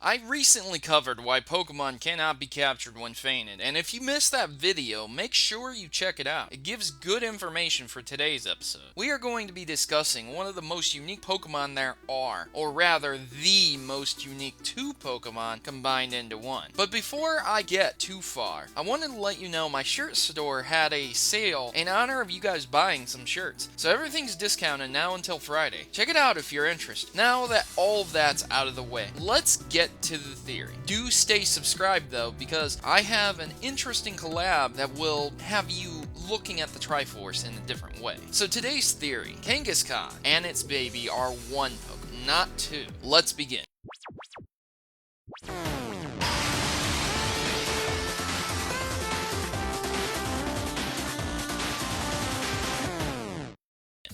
I recently covered why Pokemon cannot be captured when fainted, and if you missed that video, make sure you check it out. It gives good information for today's episode. We are going to be discussing one of the most unique Pokemon there are, or rather, the most unique two Pokemon combined into one. But before I get too far, I wanted to let you know my shirt store had a sale in honor of you guys buying some shirts. So everything's discounted now until Friday. Check it out if you're interested. Now that all of that's out of the way, let's get to the theory. Do stay subscribed though, because I have an interesting collab that will have you looking at the Triforce in a different way. So today's theory, Kangaskhan and its baby are one Pokemon, not two. Let's begin.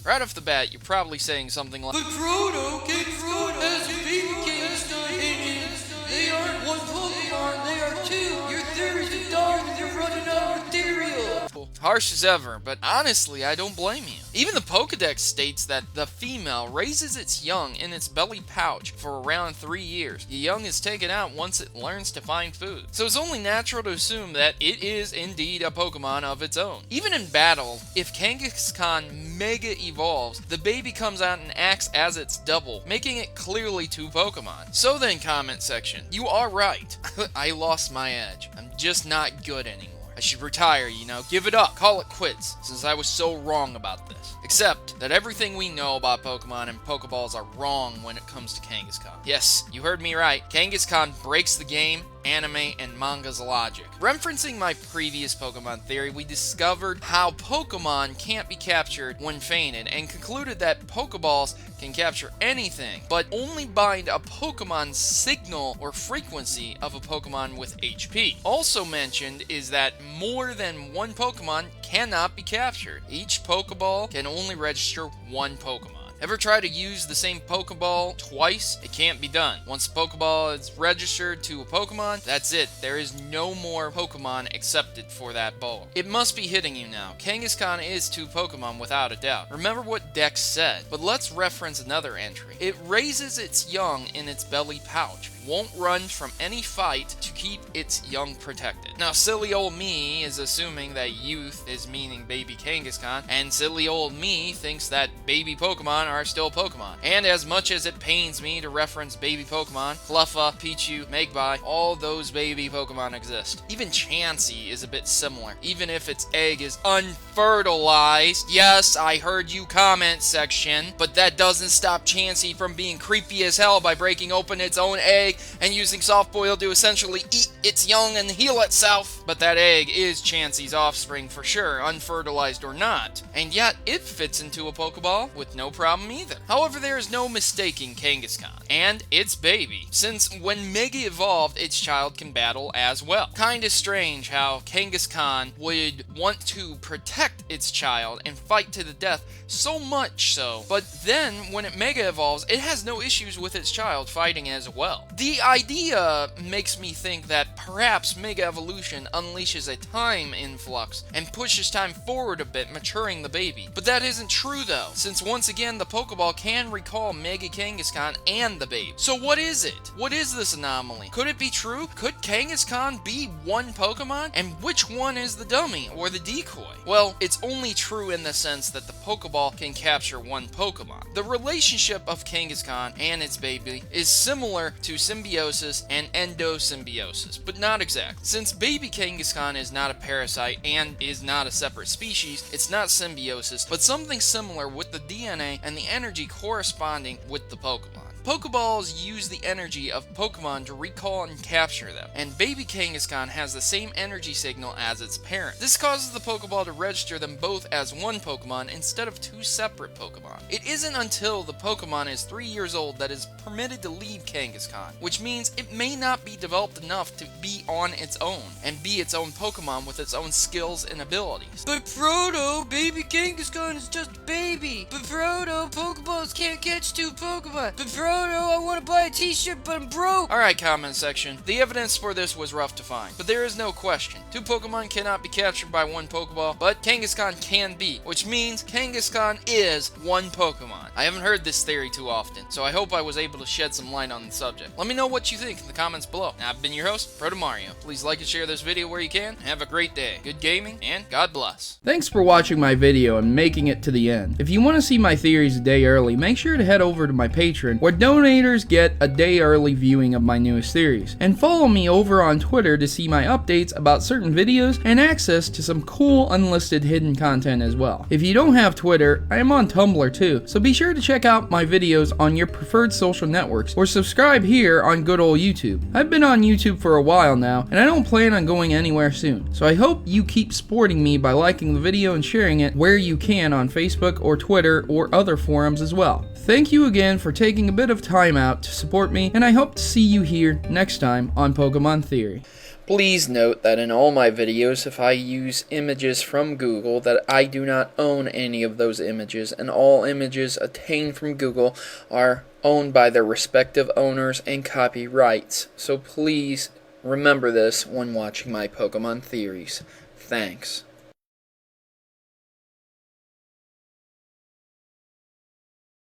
Right off the bat, you're probably saying something like, "But Kangaskhan has a baby Kangaskhan in it. They aren't one Pokemon, they are two. Your theory's a dog and you're running out of material." Harsh as ever, but honestly, I don't blame you. Even the Pokedex states that the female raises its young in its belly pouch for around 3 years. The young is taken out once it learns to find food. So it's only natural to assume that it is indeed a Pokemon of its own. Even in battle, if Kangaskhan Mega evolves, the baby comes out and acts as its double, making it clearly two Pokemon. So then, comment section, you are right. I lost my edge. I'm just not good anymore. I should retire, you know, give it up, call it quits, since I was so wrong about this. Except that everything we know about Pokemon and Pokeballs are wrong when it comes to Kangaskhan. Yes, you heard me right. Kangaskhan breaks the game, anime, and manga's logic. Referencing my previous Pokemon theory, we discovered how Pokemon can't be captured when fainted, and concluded that Pokeballs can capture anything, but only bind a Pokemon's signal or frequency of a Pokemon with HP. Also mentioned is that more than one Pokemon cannot be captured. Each Pokeball can only register one Pokemon. Ever try to use the same Pokeball twice? It can't be done. Once a Pokeball is registered to a Pokemon, that's it. There is no more Pokemon accepted for that ball. It must be hitting you now. Kangaskhan is two Pokemon without a doubt. Remember what Dex said, but let's reference another entry. It raises its young in its belly pouch. Won't run from any fight to keep its young protected. Now, silly old me is assuming that youth is meaning baby Kangaskhan, and silly old me thinks that baby Pokemon are still Pokemon. And as much as it pains me to reference baby Pokemon, Cleffa, Pichu, Magpie, all those baby Pokemon exist. Even Chansey is a bit similar, even if its egg is unfertilized. Yes, I heard you comment section, but that doesn't stop Chansey from being creepy as hell by breaking open its own egg and using soft boil to essentially eat its young and heal itself. But that egg is Chansey's offspring for sure, unfertilized or not. And yet, it fits into a Pokeball with no problem either. However, there is no mistaking Kangaskhan and its baby, since when Mega evolved, its child can battle as well. Kinda strange how Kangaskhan would want to protect its child and fight to the death, so much so, but then when it Mega evolves, it has no issues with its child fighting as well. The idea makes me think that perhaps Mega Evolution unleashes a time influx and pushes time forward a bit, maturing the baby. But that isn't true though, since once again the Pokeball can recall Mega Kangaskhan and the baby. So what is it? What is this anomaly? Could it be true? Could Kangaskhan be one Pokemon? And which one is the dummy or the decoy? Well, it's only true in the sense that the Pokeball can capture one Pokemon. The relationship of Kangaskhan and its baby is similar to symbiosis and endosymbiosis, but not exact. Since baby Kangaskhan is not a parasite and is not a separate species, it's not symbiosis, but something similar with the DNA and the energy corresponding with the Pokemon. Pokeballs use the energy of Pokemon to recall and capture them, and baby Kangaskhan has the same energy signal as its parent. This causes the Pokeball to register them both as one Pokemon instead of two separate Pokemon. It isn't until the Pokemon is 3 years old that is permitted to leave Kangaskhan, which means it may not be developed enough to be on its own, and be its own Pokemon with its own skills and abilities. But Proto, baby Kangaskhan is just a baby! But Proto, Pokeballs can't catch two Pokemon! But Proto, Proto, I want to buy a t-shirt, but I'm broke. Alright, comment section. The evidence for this was rough to find, but there is no question. 2 Pokemon cannot be captured by 1 Pokeball, but Kangaskhan can be, which means Kangaskhan is 1 Pokemon. I haven't heard this theory too often, so I hope I was able to shed some light on the subject. Let me know what you think in the comments below. I've been your host, Protomario. Please like and share this video where you can. Have a great day. Good gaming, and God bless. Thanks for watching my video and making it to the end. If you want to see my theories a day early, make sure to head over to my Patreon, where donators get a day early viewing of my newest theories. And follow me over on Twitter to see my updates about certain videos and access to some cool unlisted hidden content as well. If you don't have Twitter, I am on Tumblr too, so be sure to check out my videos on your preferred social networks or subscribe here on good old YouTube. I've been on YouTube for a while now, and I don't plan on going anywhere soon, so I hope you keep supporting me by liking the video and sharing it where you can on Facebook or Twitter or other forums as well. Thank you again for taking a bit of time out to support me, and I hope to see you here next time on Pokemon Theory. Please note that in all my videos, if I use images from Google, that I do not own any of those images, and all images obtained from Google are owned by their respective owners and copyrights. So please remember this when watching my Pokemon theories. Thanks.